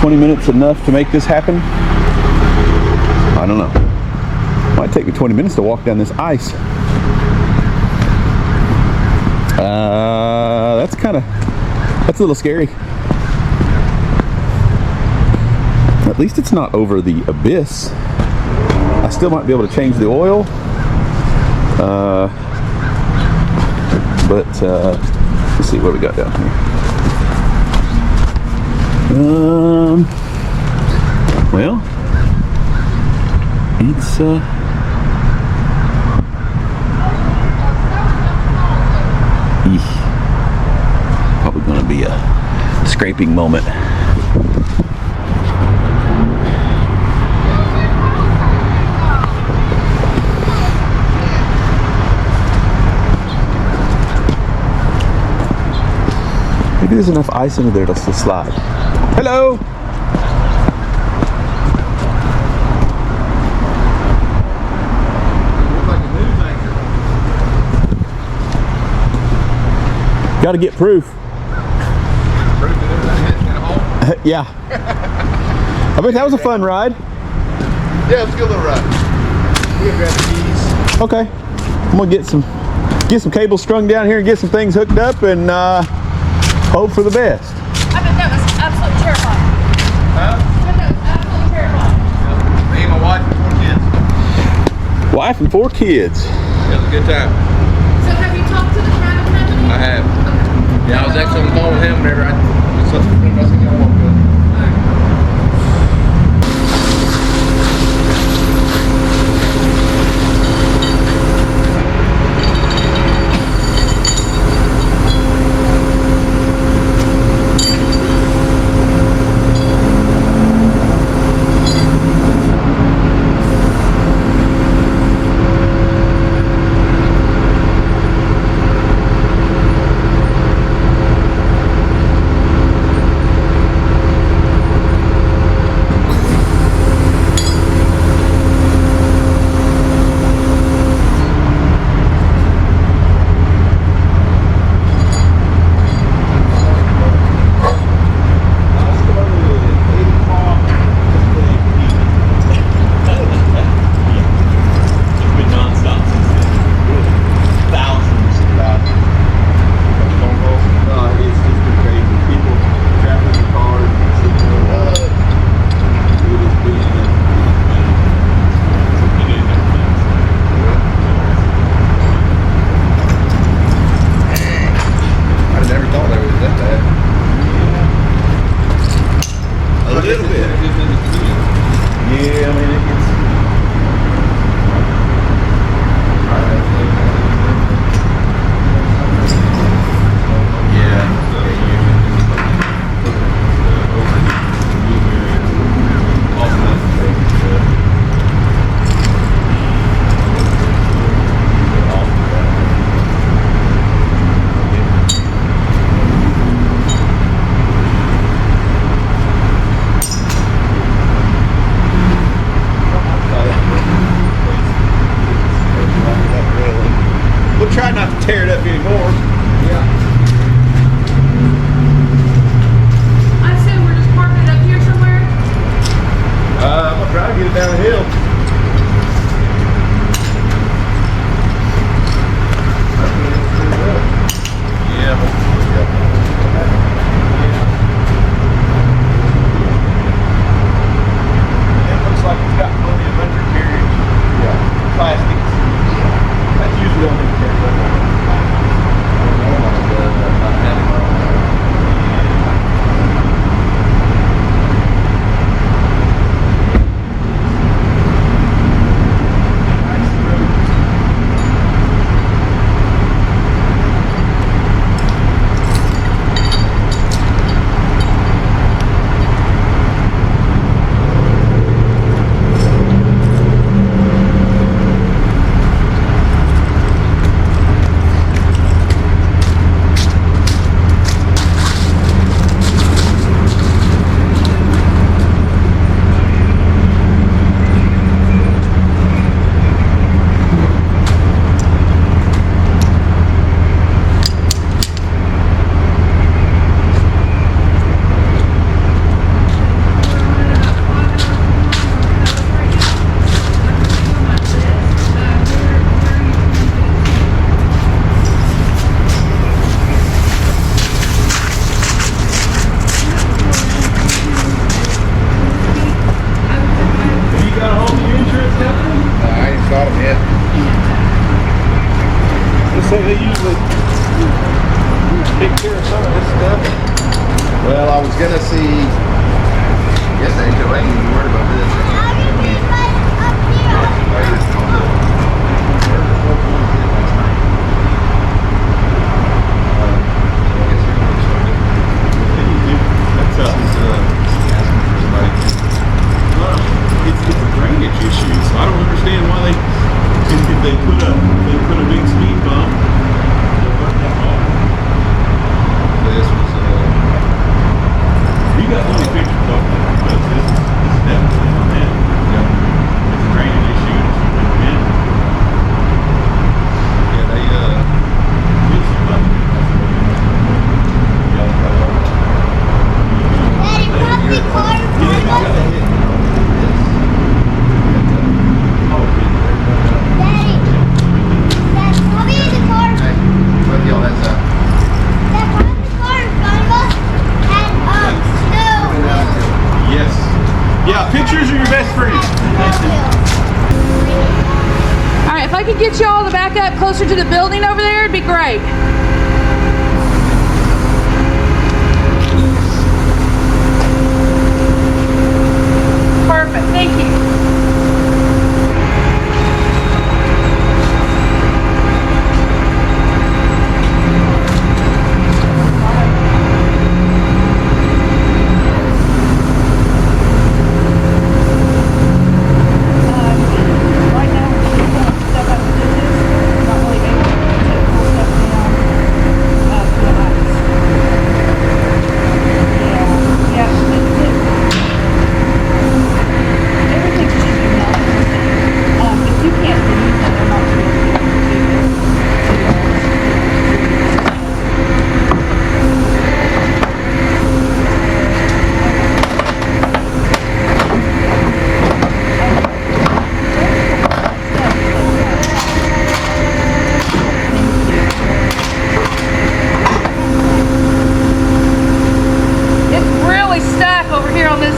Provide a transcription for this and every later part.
20 minutes enough to make this happen? I don't know. Might take me 20 minutes to walk down this ice. That's a little scary. At least it's not over the abyss. I still might be able to change the oil. But let's see what we got down here. Well, it's probably going to be a scraping moment. Maybe there's enough ice under there to slide. Hello! Looks like a news anchor. Gotta get proof. Proof that everything had got a hole? Yeah. I bet that was a fun ride. Yeah, it was a good little ride. We gotta grab the keys. Okay. I'm gonna get some cables strung down here and get some things hooked up and hope for the best. I bet that was absolutely terrifying. Huh? I bet that was absolutely terrifying. Me and my wife and 4 kids. Wife and 4 kids. It was a good time. So have you talked to the private company? I have. Yeah, I was actually on the phone with him whenever I said y'all walked up. Try not to tear it up anymore. Yeah. I assume we're just parking it up here somewhere. I'm gonna try to get it down the hill. It looks like it's got plenty of undercarriage. Yeah. Plastics. That's usually on the carriage. say they usually take care of some of this stuff. Well, I was gonna see. Yes, the HOA ain't even worried about this. It's a drainage issue, so I don't understand why if they put a big speed bump, they'll burn that off. This was You got plenty of pictures of it, but this is definitely on that. It's a drainage issue. It's been yeah, they it's Daddy, probably car in front of us. Daddy, that's probably the car. hey, what y'all that's That probably car in front of us had snow wheels. Yes. Yeah, pictures are your best friend. All right, if I could get y'all to back up closer to the building over there, it'd be great. Perfect, thank you. Right now, we're just pulling stuff out of the ditches, not really able to pull stuff down to the ice. Yeah, everything should be melted. If you can't do anything, they're not going to be able to do this. It's really stuck over here on this.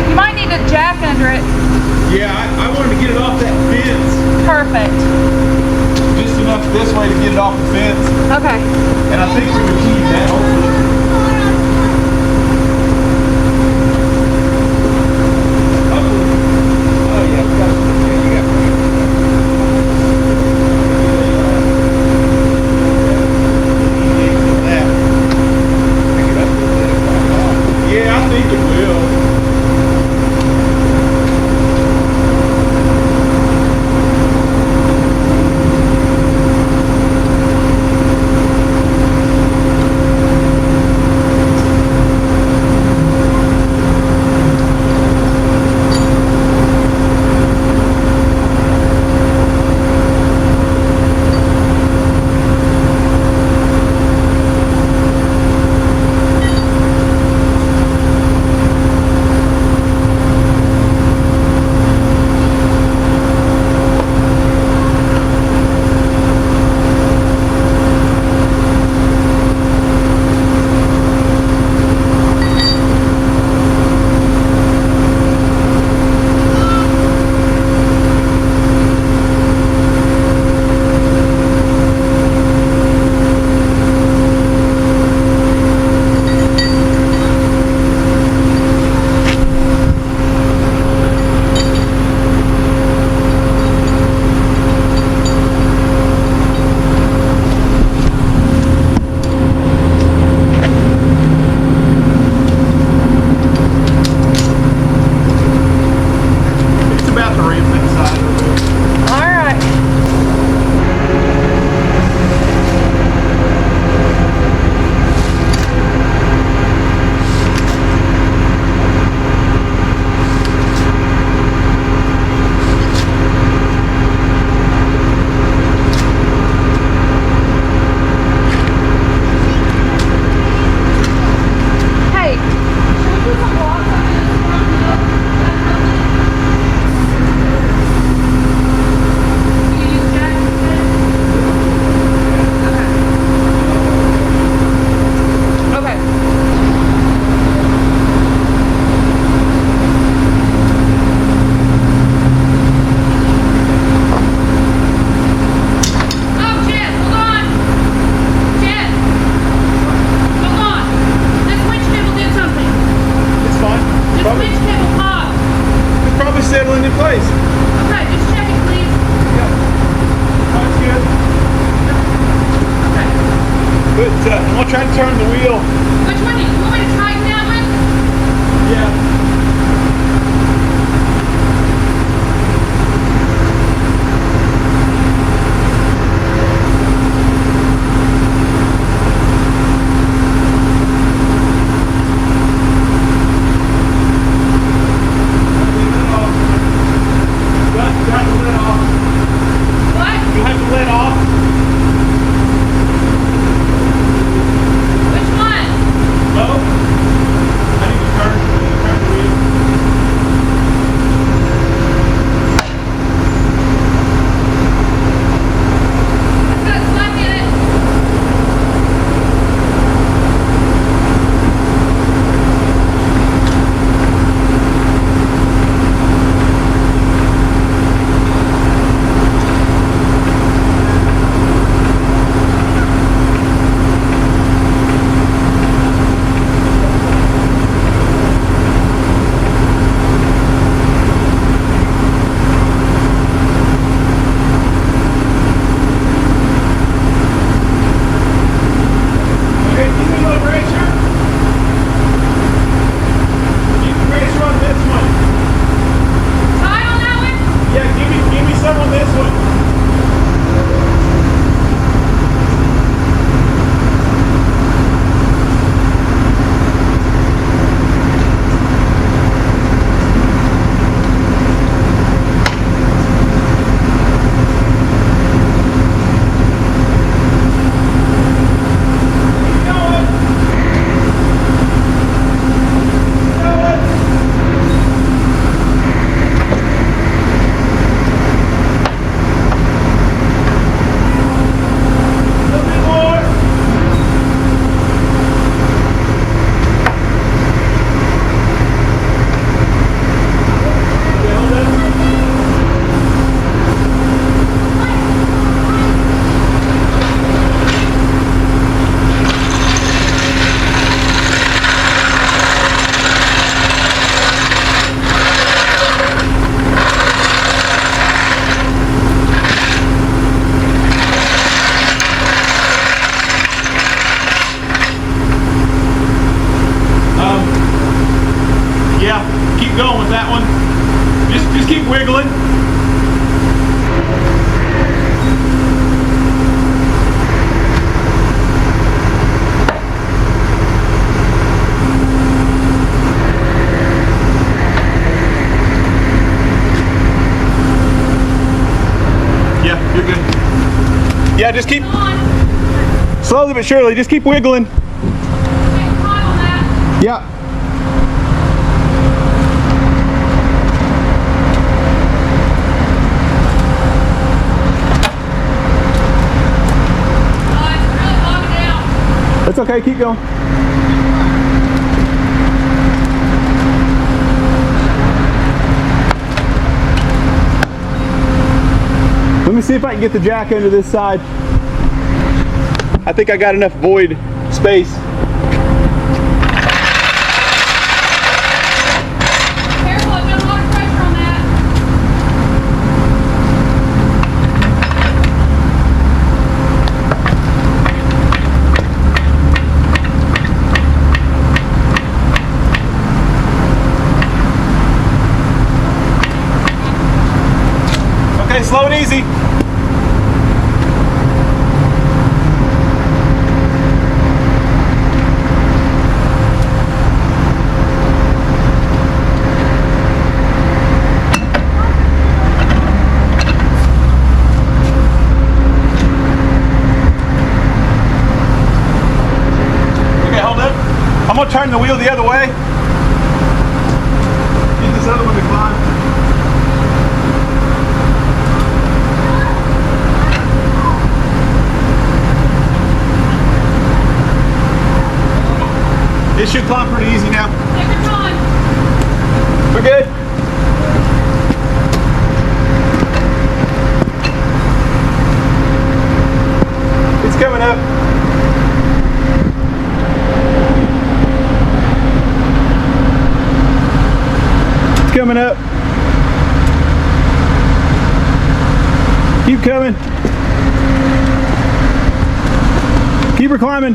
You might need a jack under it. Yeah, I wanted to get it off that fence. Perfect. Just enough this way to get it off the fence. Okay. And I think we would keep that hopefully. Oh yeah, we got you got yeah, I think it will. But I'm gonna try to turn the wheel. Which one? You want me to tighten that one? Yeah. Going with that one. Just keep wiggling. Yeah, you're good. Yeah, just keep slowly but surely. Just keep wiggling. Yeah. It's okay, keep going. Let me see if I can get the jack under this side. I think I got enough void space. Careful, I've got a lot of pressure on that. Okay, slow and easy. Okay, hold up. I'm gonna turn the wheel the other way. Get this other one to climb. It should climb pretty easy now. Take your time. We're good. It's coming up. It's coming up. Keep coming. Keep her climbing.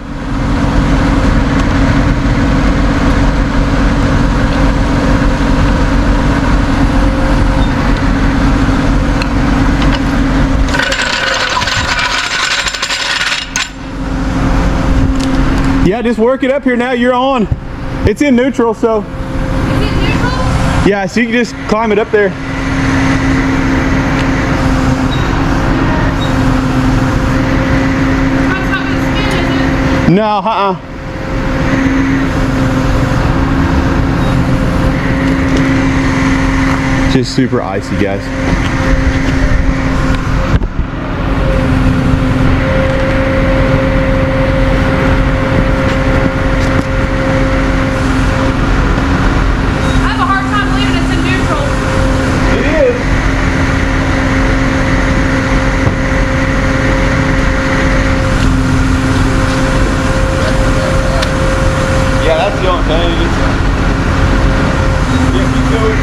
Yeah, just work it up here now. You're on. It's in neutral, so. Is it neutral? Yeah, so you can just climb it up there. That's not gonna spin, is it? No, Just super icy, guys. I have a hard time believing it's in neutral. It is. Yeah, that's the only thing. Yeah, keep going.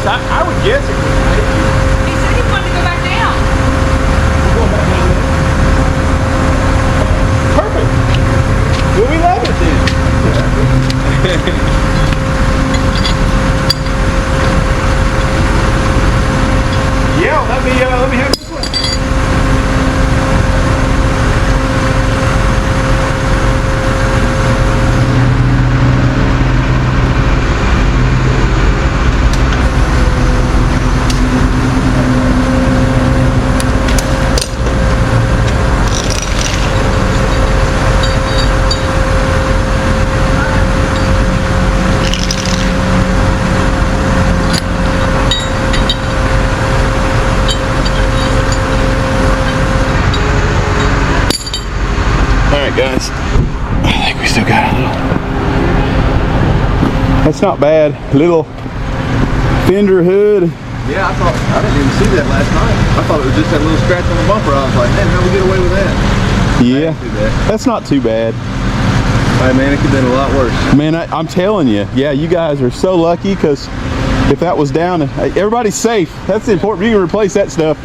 I would guess it would. He said he wanted to go back down. We'll go back down there. Perfect. Well, we love it then. Yeah, let me have this one. Guys, I think we still got a little. That's not bad. Little fender hood. Yeah, I didn't even see that last night. I thought it was just that little scratch on the bumper. I was like, man, how do we get away with that? Yeah, that's not too bad. Hey man, it could have been a lot worse. Man, I'm telling you, yeah, you guys are so lucky because if that was down, everybody's safe. That's important. You can replace that stuff.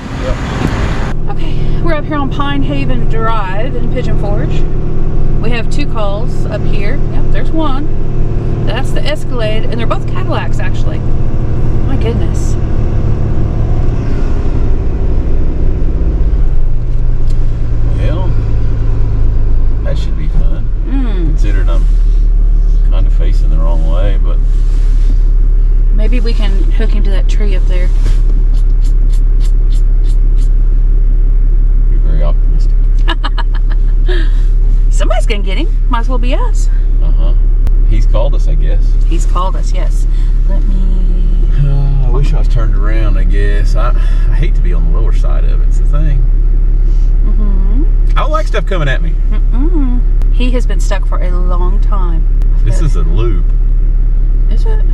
Okay, we're up here on Pine Haven Drive in Pigeon Forge. We have two calls up here. Yep, there's one. That's the Escalade, and they're both Cadillacs actually. My goodness. Well, that should be fun. Considering I'm kind of facing the wrong way, but maybe we can hook him to that tree up there. you're very optimistic. Somebody's gonna get him. Might as well be us. He's called us, I guess. He's called us, yes. Let me... I wish I was turned around, I guess. I hate to be on the lower side of it. It's the thing. I don't like stuff coming at me. He has been stuck for a long time. This is a loop. Is it?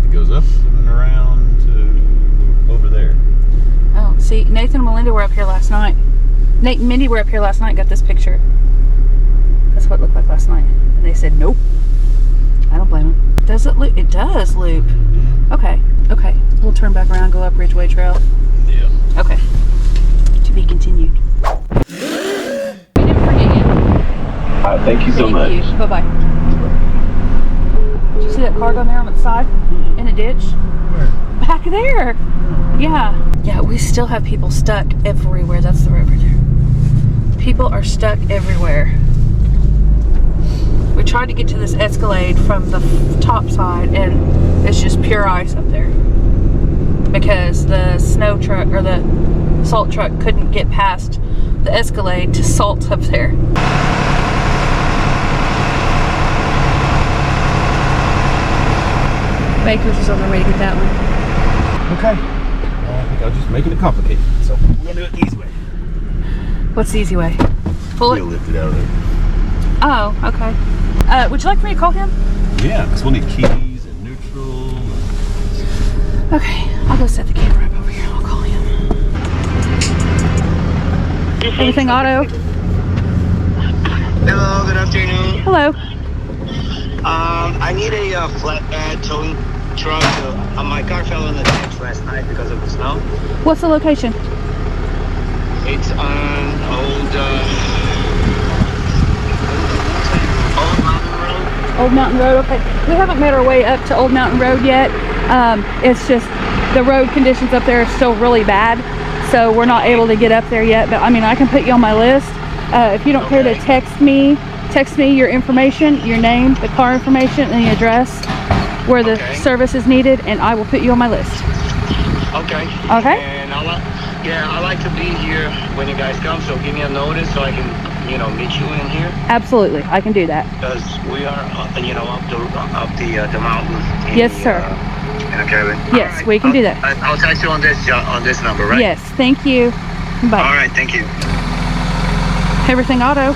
It goes up and around to over there. Oh, see, Nathan and Melinda were up here last night. Nate and Mindy were up here last night and got this picture. That's what it looked like last night. And they said, nope. I don't blame them. Does it loop? It does loop. Okay, okay. We'll turn back around, go up Ridgeway Trail. Yeah. Okay. To be continued. We didn't forget you. All right, thank you so much. Thank you. Bye-bye. Did you see that car down there on the side? In a ditch? Where? Back there. Yeah. Yeah, we still have people stuck everywhere. That's the road right there. People are stuck everywhere. We tried to get to this Escalade from the top side and it's just pure ice up there. Because the snow truck or the salt truck couldn't get past the Escalade to salt up there. Baker's is on their way to get that one. Okay. Well, I think I was just making it complicated. So we're gonna do it the easy way. What's the easy way? Pull it. We'll lift it out of there. Oh, okay. Would you like for me to call him? Yeah, because we'll need keys and neutral. Okay, I'll go set the camera up over here and I'll call him. Everything auto? Hello, good afternoon. Hello. I need a flatbed towing truck. My car fell in the ditch last night because of the snow. What's the location? It's on Old Mountain Road. Old Mountain Road, okay. We haven't made our way up to Old Mountain Road yet. It's just the road conditions up there are still really bad. So we're not able to get up there yet. But I mean, I can put you on my list. If you don't care to text me your information, your name, the car information, and the address where the service is needed, and I will put you on my list. Okay. Okay. And I like to be here when you guys come, so give me a notice so I can, meet you in here. Absolutely, I can do that. Because we are, up the mountain. Yes, sir. In a cabin. Yes, All right. we can do that. I'll text you on this number, right? Yes, thank you. Bye. All right, thank you. Everything auto.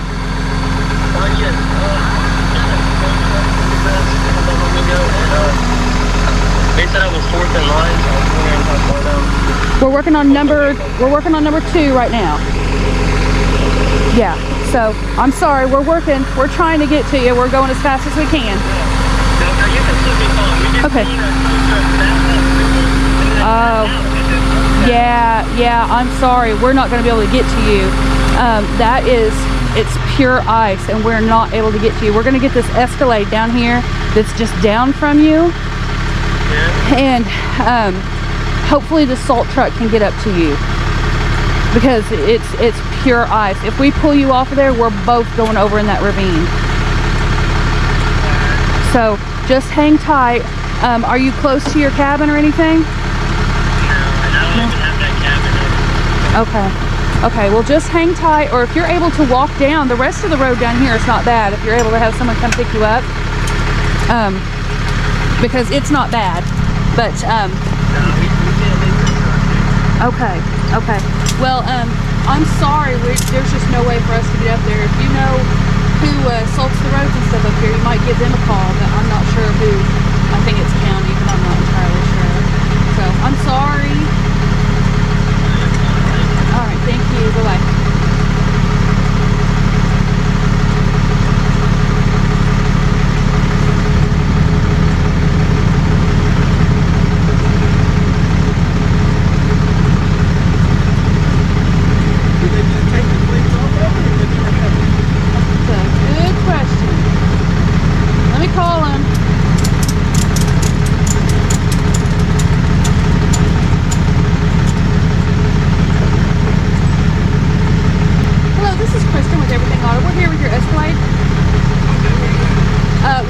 They said I was fourth in line, so I was wondering how far down. We're working on number 2 right now. Yeah, so I'm sorry, we're trying to get to you. We're going as fast as we can. Now you can still be calling. Okay. Oh, yeah, I'm sorry. We're not going to be able to get to you. It's pure ice and we're not able to get to you. We're going to get this Escalade down here that's just down from you. And hopefully the salt truck can get up to you because it's pure ice. If we pull you off of there, we're both going over in that ravine. So just hang tight. Are you close to your cabin or anything? Okay, well just hang tight, or if you're able to walk down, the rest of the road down here is not bad if you're able to have someone come pick you up. Because it's not bad, but okay. Well, I'm sorry, there's just no way for us to get up there. If you know who salts the roads and stuff up here, you might give them a call, but I'm not sure who. I think it's county, but I'm not entirely sure. So I'm sorry. All right, thank you. Bye-bye.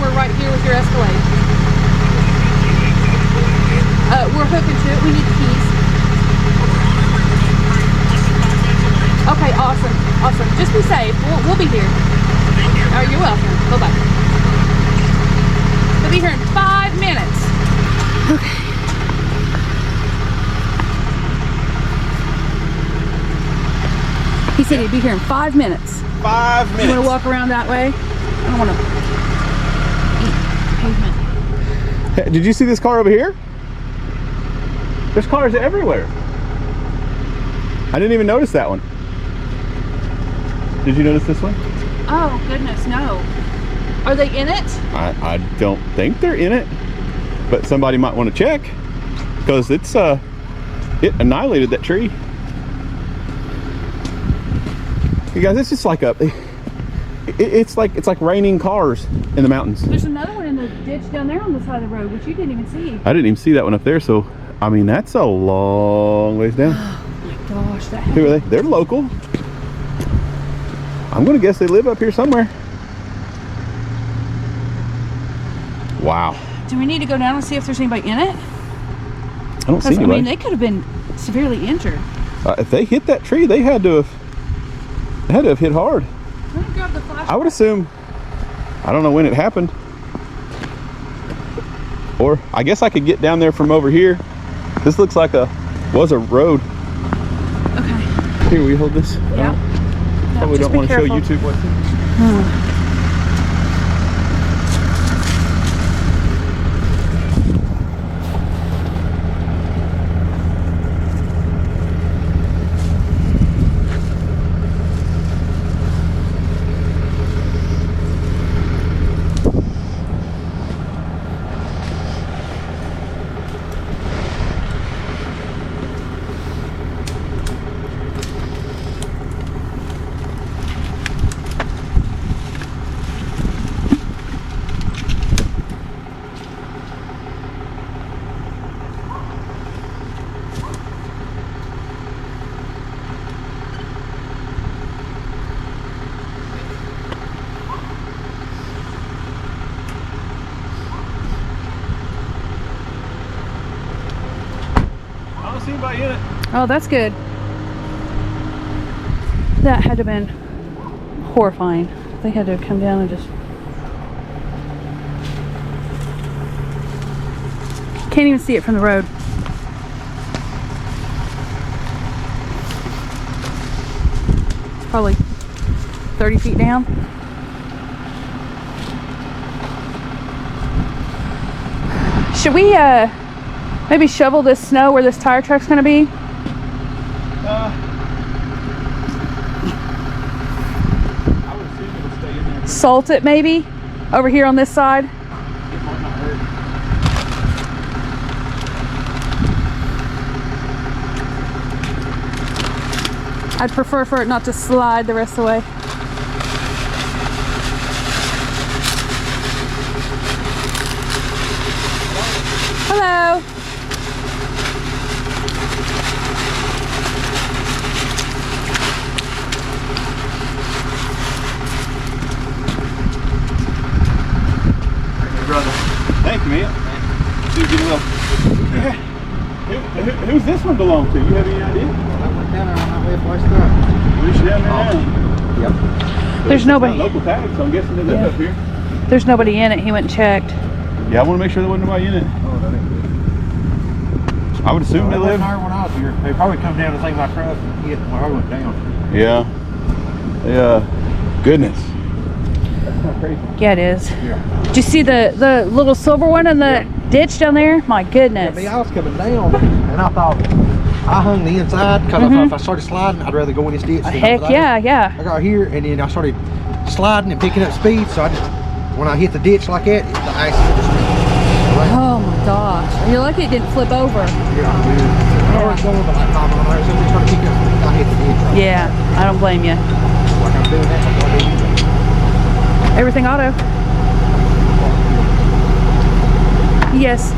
We're right here with your Escalade. We're hooking to it. We need the keys. Okay, awesome. Just be safe. We'll be here. Oh, you're welcome. Bye-bye. We'll be here in 5 minutes. Okay. He said he'd be here in 5 minutes. 5 minutes. You want to walk around that way? I don't want to. Hey, did you see this car over here? There's cars everywhere. I didn't even notice that one. Did you notice this one? Oh, goodness, no. Are they in it? I don't think they're in it, but somebody might want to check because it's it annihilated that tree. You guys, it's just like it's like raining cars in the mountains. There's another one in the ditch down there on the side of the road, which you didn't even see. I didn't even see that one up there, so I mean that's a long ways down. Oh my gosh, that Who are they? They're local. I'm gonna guess they live up here somewhere. Wow. Do we need to go down and see if there's anybody in it? I don't see I anybody. mean, they could have been severely injured. If they hit that tree, they had to have hit hard. Let me grab the flashlight. I would assume. I don't know when it happened. Or I guess I could get down there from over here. This looks like was a road. Okay. Here, we hold this. Yeah. Probably just don't be want to show careful. YouTube what's in. I don't see anybody in it. Oh, that's good. That had to have been horrifying. They had to come down and just... Can't even see it from the road. It's probably 30 feet down. Should we maybe shovel this snow where this tire truck's gonna be? I would assume it'll stay in there. Salt it maybe over here on this side. It might not hurt. I'd prefer for it not to slide the rest of the way. Hello. Brother. Thank you, man. Dude, get a little. Who's this one belong to? You have any idea? I went down there on my way first time. We should have now. Yep. There's nobody. Local tags, so I'm guessing they live Yeah. up here. There's nobody in it. He went and checked. Yeah, I want to make sure there wasn't nobody in it. Oh, that ain't good. I would assume they live. When I was here, they probably come down to take my truck and hit where I went down. Yeah. Yeah. Goodness. That's not crazy. Yeah, it is. Yeah. Did you see the little silver one in the ditch down there? My goodness. I was coming down, and I thought I hung the inside because I thought if I started sliding, I'd rather go in this ditch. than Heck over there. yeah, yeah. I got here, and then I started sliding and picking up speed. So I just, when I hit the ditch like that, the ice hit the street. Oh my gosh. You're lucky it didn't flip over. Yeah, dude. I was going about like 5 miles an hour. Somebody started picking up speed. I hit the ditch. Yeah, I don't blame you. Like I'm doing that before I do anything. Everything auto. Yes.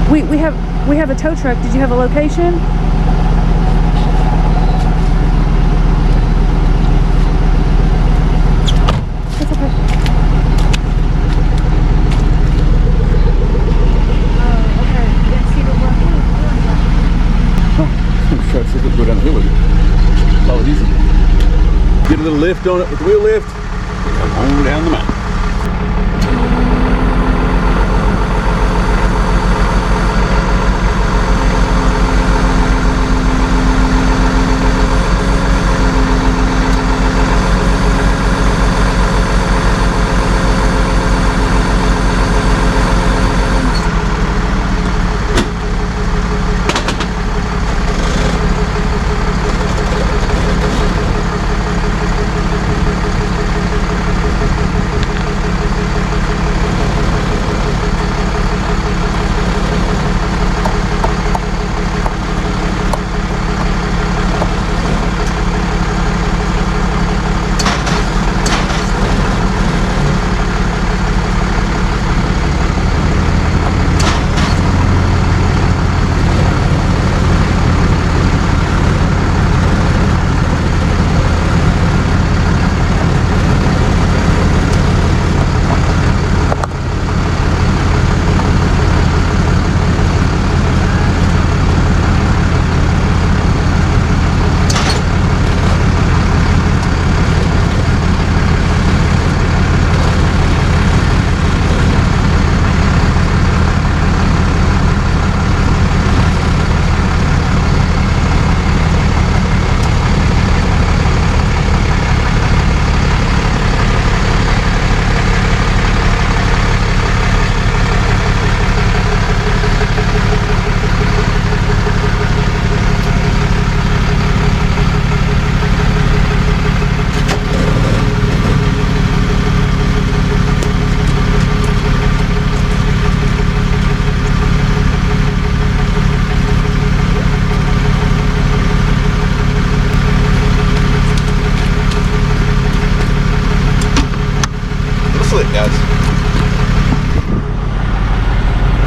We have a tow truck. Did you have a location? That's okay. Oh, okay. Didn't see the one. Try to see if we can go down the hill with it. Follow it easy. Get a little lift on it with the wheel lift. Come on down the mountain.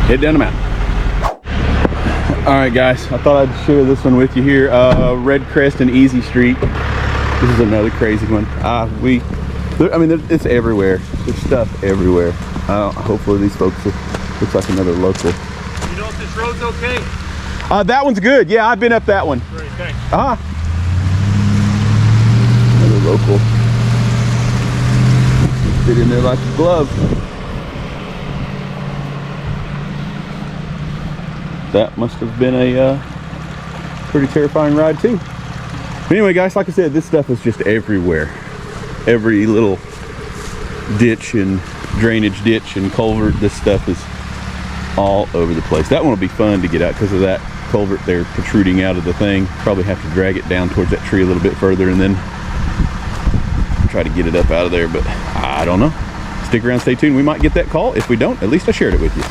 head down the mountain. All right, guys, I thought I'd share this one with you here. Red Crest and Easy Street. This is another crazy one. I mean, it's everywhere. There's stuff everywhere. Hopefully these folks, looks like another local. You know if this road's okay? That one's good. Yeah, I've been up that one. Great, thanks. Another local. Fit in there like a glove. That must have been a pretty terrifying ride too. But anyway, guys, like I said, this stuff is just everywhere. Every little ditch and drainage ditch and culvert, this stuff is all over the place. That one will be fun to get out because of that culvert there protruding out of the thing. Probably have to drag it down towards that tree a little bit further and then try to get it up out of there, but I don't know. Stick around, stay tuned. We might get that call. If we don't, at least I shared it with you.